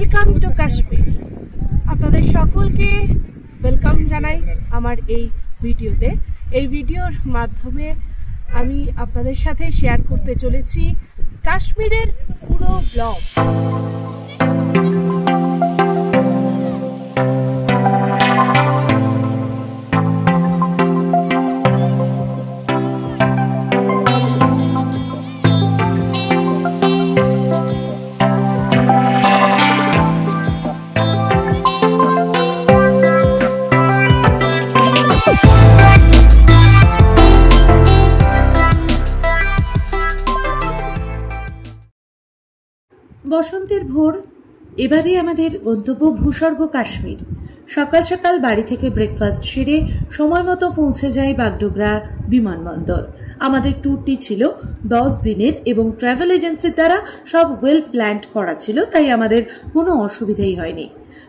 Welcome to Kashmir. আপনাদের সকলকে welcome জানাই আমার এই ভিডিওতে। এই ভিডিওর মাধ্যমে আমি আপনাদের সাথে শেয়ার করতে চলেছি কাশ্মীরের পুরো ব্লগ। বসন্তের ভোর, এবারে আমাদের গন্তব্য ভূস্বর্গ কাশ্মীর। সকাল সকাল বাড়ি থেকে ব্রেকফাস্ট সেরে সময় মতো পৌঁছে যায় বাগডোগরা বিমানবন্দর। আমাদের ট্যুরটি ছিল 10 দিনের এবং ট্রাভেল এজেন্সির দ্বারা সব ওয়েল প্ল্যান্ড করা ছিল, তাই আমাদের কোনো অসুবিধাই হয়নি।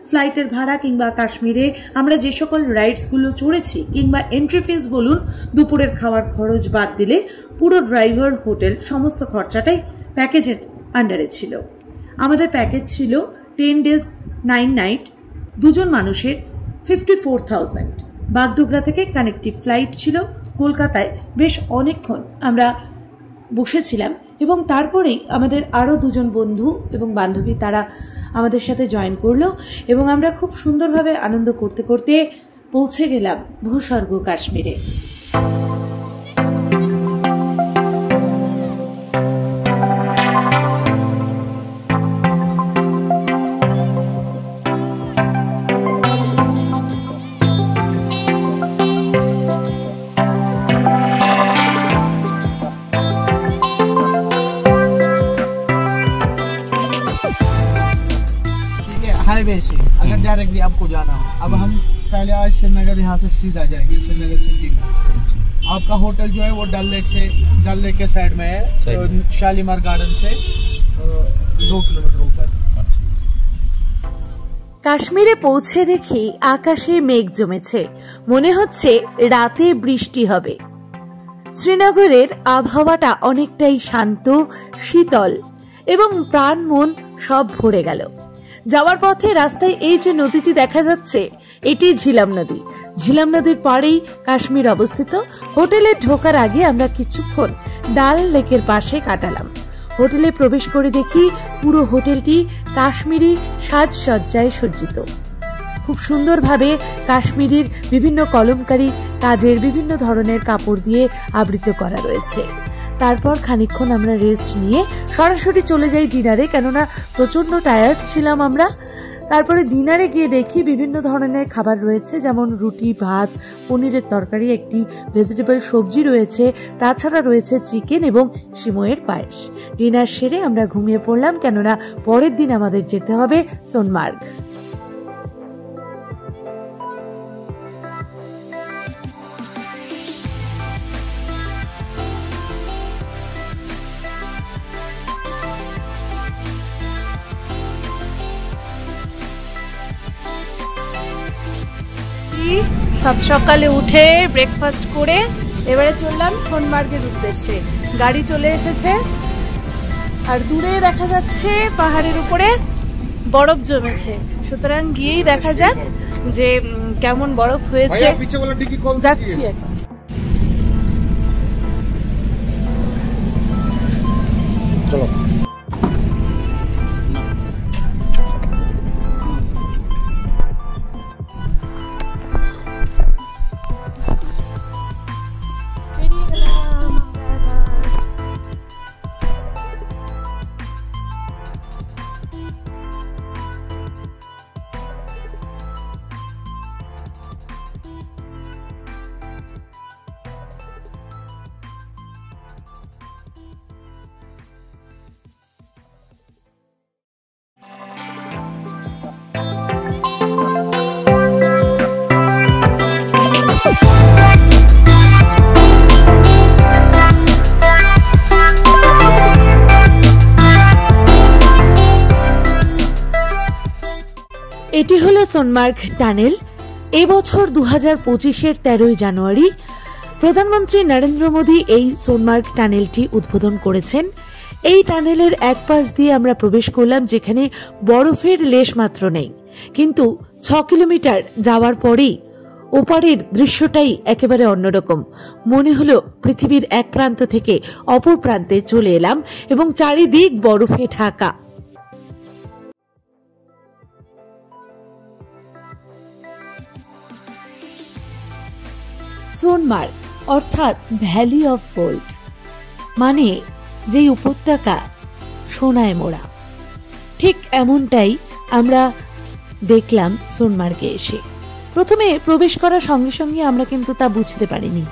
ফ্লাইটের ভাড়া কিংবা কাশ্মীরে আমরা যে সকল রাইডসগুলো চড়েছি কিংবা এন্ট্রি ফিস বলুন, দুপুরের খাওয়ার খরচ বাদ দিলে পুরো ড্রাইভার, হোটেল সমস্ত খরচাটাই প্যাকেজের আন্ডারে ছিল। আমাদের প্যাকেজ ছিল 10 days 9 night, দুজন মানুষের 54,000। বাগডোগরা থেকে কানেক্টিভ ফ্লাইট ছিল কলকাতায়। বেশ অনেকক্ষণ আমরা বসেছিলাম এবং তারপরেই আমাদের আরও দুজন বন্ধু এবং বান্ধবী তারা আমাদের সাথে জয়েন করলো এবং আমরা খুব সুন্দরভাবে আনন্দ করতে করতে পৌঁছে গেলাম ভূস্বর্গ কাশ্মীরে। हाईवे से अगर डायरेक्टली आपको जाना हो, अब हम पहले आज श्रीनगर यहाँ से सीधा जाएंगे श्रीनगर सिटी में। आपका होटल जो है वो डल लेक के साइड में है, तो शालीमार गार्डन से 2 किलोमीटर ऊपर। কাশ্মীরে পৌঁছে দেখি আকাশে মেঘ জমেছে, মনে হচ্ছে রাতে বৃষ্টি হবে। শ্রীনগরের আবহাওয়াটা অনেকটাই শান্ত, শীতল এবং প্রাণ মন সব ভরে গেল। যাওয়ার পথে রাস্তায় এই যে নদীটি দেখা যাচ্ছে, এটি ঝিলাম নদী। ঝিলাম নদীর পাড়েই কাশ্মীর অবস্থিত। হোটেলে ঢোকার আগে আমরা কিছুক্ষণ ডাল লেকের পাশে কাটালাম। হোটেলে প্রবেশ করে দেখি পুরো হোটেলটি কাশ্মীরি সাজসজ্জায় সজ্জিত। খুব সুন্দরভাবে কাশ্মীরির বিভিন্ন কলমকারী কাজের বিভিন্ন ধরনের কাপড় দিয়ে আবৃত করা রয়েছে। তারপর খানিকক্ষণ আমরা রেস্ট নিয়ে সরাসরি চলে যাই ডিনারে, কেননা প্রচন্ড টায়ার্ড ছিলাম আমরা। তারপরে ডিনারে গিয়ে দেখি বিভিন্ন ধরনের খাবার রয়েছে, যেমন রুটি, ভাত, পনিরের তরকারি, একটি ভেজিটেবল সবজি রয়েছে, তাছাড়া রয়েছে চিকেন এবং সিমইয়ের পায়েস। ডিনার সেরে আমরা ঘুমিয়ে পড়লাম, কেননা পরের দিন আমাদের যেতে হবে সোনমার্গ। সাত সকালে উঠে ব্রেকফাস্ট করে এবারে চললাম সোনমার্গের উদ্দেশ্যে। গাড়ি চলে এসেছে আর দূরে দেখা যাচ্ছে পাহাড়ের উপরে বরফ জমেছে, সুতরাং গিয়েই দেখা যাক যে কেমন বরফ হয়েছে। যাচ্ছি এখন। চলো। এটি হলো সোনমার্গ টানেল। এবছর 2025-এর 13 জানুয়ারি প্রধানমন্ত্রী নরেন্দ্র মোদী এই সোনমার্গ টানেলটি উদ্বোধন করেছেন। এই টানেলের এক পাশ দিয়ে আমরা প্রবেশ করলাম, যেখানে বরফের লেশ মাত্র নেই, কিন্তু 6 কিলোমিটার যাওয়ার পরেই ওপারের দৃশ্যটাই একেবারে অন্যরকম। মনে হলো পৃথিবীর এক প্রান্ত থেকে অপর প্রান্তে চলে এলাম এবং চারিদিক বরফে ঢাকা। সোনমার্গ অর্থাৎ ভ্যালি অফ গোল্ড, মানে যেই উপত্যকা সোনায় মোড়া, ঠিক এমনটাই আমরা দেখলাম সোনমার্গে এসে। প্রথমে প্রবেশ করার সঙ্গে সঙ্গে আমরা কিন্তু তা বুঝতে পারিনি,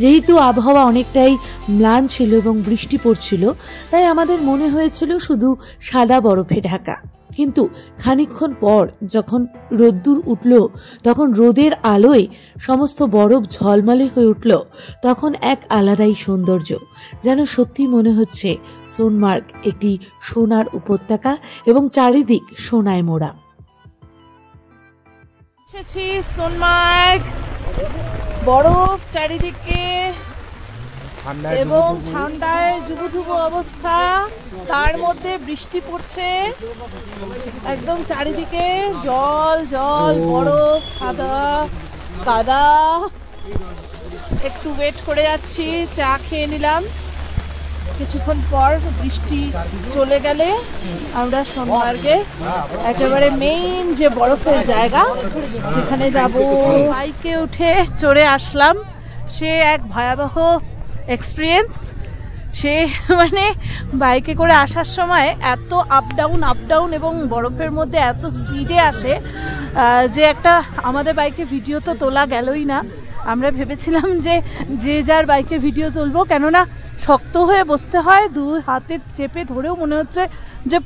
যেহেতু আবহাওয়া অনেকটাই ম্লান ছিল এবং বৃষ্টি পড়ছিল, তাই আমাদের মনে হয়েছিল শুধু সাদা বরফে ঢাকা। কিন্তু খানিকক্ষণ পর যখন রোদ্দুর উঠল, তখন রোদের আলোয় সমস্ত বরফ ঝলমলে হয়ে উঠল, তখন এক আলাদাই সৌন্দর্য, যেন সত্যি মনে হচ্ছে সোনমার্গ একটি সোনার উপত্যকা এবং চারিদিক সোনায় মোড়া। এসেছি সোনমার্গ, বরফ চারিদিকে এবং ঠান্ডায় জুবুথুবু অবস্থা, তার মধ্যে বৃষ্টি পড়ছে, একদম চারিদিকে জল জল, বরফ, সাদা কাদা। একটু ওয়েট করে যাচ্ছি, চা খেয়ে নিলাম। কিছুক্ষণ পর বৃষ্টি চলে গেলে আমরা সোনমার্গে একেবারে মেইন যে বরফের জায়গা সেখানে যাব। বাইকে উঠে চড়ে আসলাম, সে এক ভয়াবহ এক্সপিরিয়েন্স। সে মানে বাইকে করে আসার সময় এত আপ ডাউন এবং বরফের মধ্যে এত স্পিডে আসে যে একটা আমাদের বাইকে ভিডিও তো তোলা গেলই না। আমরা ভেবেছিলাম যে যার বাইকে ভিডিও তুলবো, কেননা শক্ত হয়ে বসতে হয়, দুই হাতে চেপে ধরেও মনে হচ্ছে যে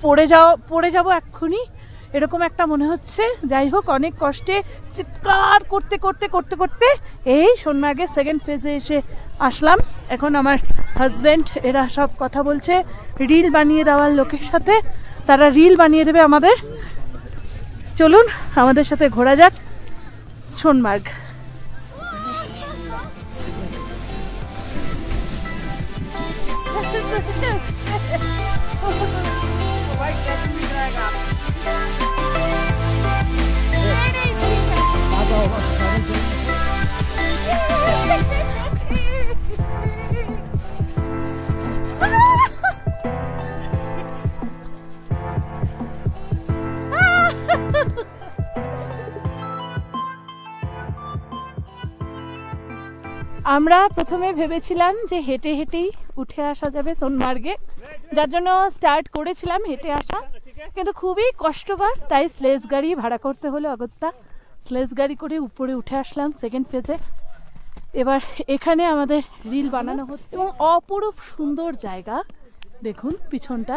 পড়ে যাবো এক্ষুনি, এরকম একটা মনে হচ্ছে। যাই হোক, অনেক কষ্টে চিৎকার করতে এই সোনমার্গের সেকেন্ড ফেজে এসে আসলাম। এখন আমার হাজব্যান্ড এরা সব কথা বলছে রিল বানিয়ে দেওয়ার লোকের সাথে, তারা রিল বানিয়ে দেবে আমাদের। চলুন আমাদের সাথে ঘোরা যাক সোনমার্গ। আমরা প্রথমে ভেবেছিলাম যে হেঁটে হেঁটেই উঠে আসা যাবে সোনমার্গে, যার জন্য স্টার্ট করেছিলাম হেঁটে আসা, কিন্তু খুবই কষ্টকর, তাই স্লেজ গাড়ি ভাড়া করতে হলো অগত্যা। স্লেজ গাড়ি করে উপরে উঠে আসলাম সেকেন্ড ফেজে। এবার এখানে আমাদের রিল বানানো হচ্ছে এবং অপরূপ সুন্দর জায়গা। দেখুন পিছনটা,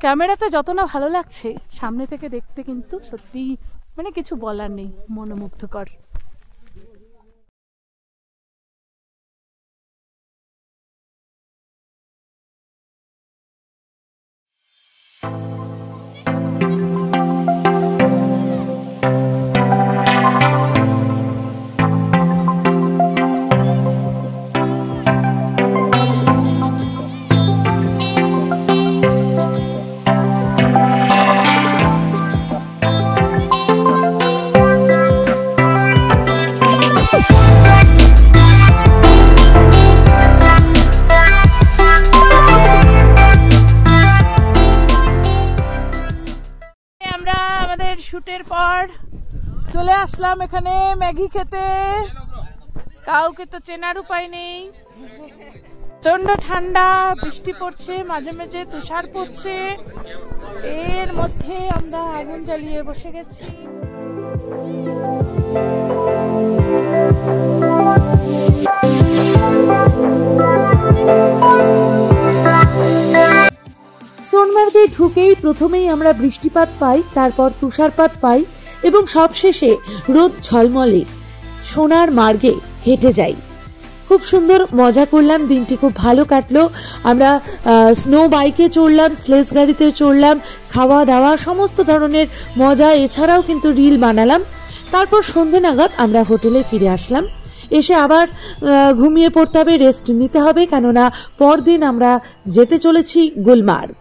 ক্যামেরাতে যত না ভালো লাগছে, সামনে থেকে দেখতে কিন্তু সত্যি মানে কিছু বলার নেই, মনোমুগ্ধকর। শুটের পর চলে আসলাম এখানে ম্যাগি খেতে, কাউকে তো চেনার উপায় নেই। প্রচন্ড ঠান্ডা, বৃষ্টি পড়ছে, মাঝে মাঝে তুষার পড়ছে, এর মধ্যে আমরা আগুন জ্বালিয়ে বসে গেছি। সোনমার্গে ঢুকেই প্রথমেই আমরা বৃষ্টিপাত পাই, তারপর তুষারপাত পাই এবং সবশেষে রোদ ঝলমলে সোনার মার্গে হেঁটে যাই। খুব সুন্দর মজা করলাম, দিনটি খুব ভালো কাটলো। আমরা স্নো বাইকে চড়লাম, স্লেজ গাড়িতে চড়লাম, খাওয়া দাওয়া সমস্ত ধরনের মজা, এছাড়াও কিন্তু রিল বানালাম। তারপর সন্ধে নাগাদ আমরা হোটেলে ফিরে আসলাম এসে আবার ঘুমিয়ে পড়তে হবে, রেস্ট নিতে হবে, কেননা পরদিন আমরা যেতে চলেছি গুলমার্গ।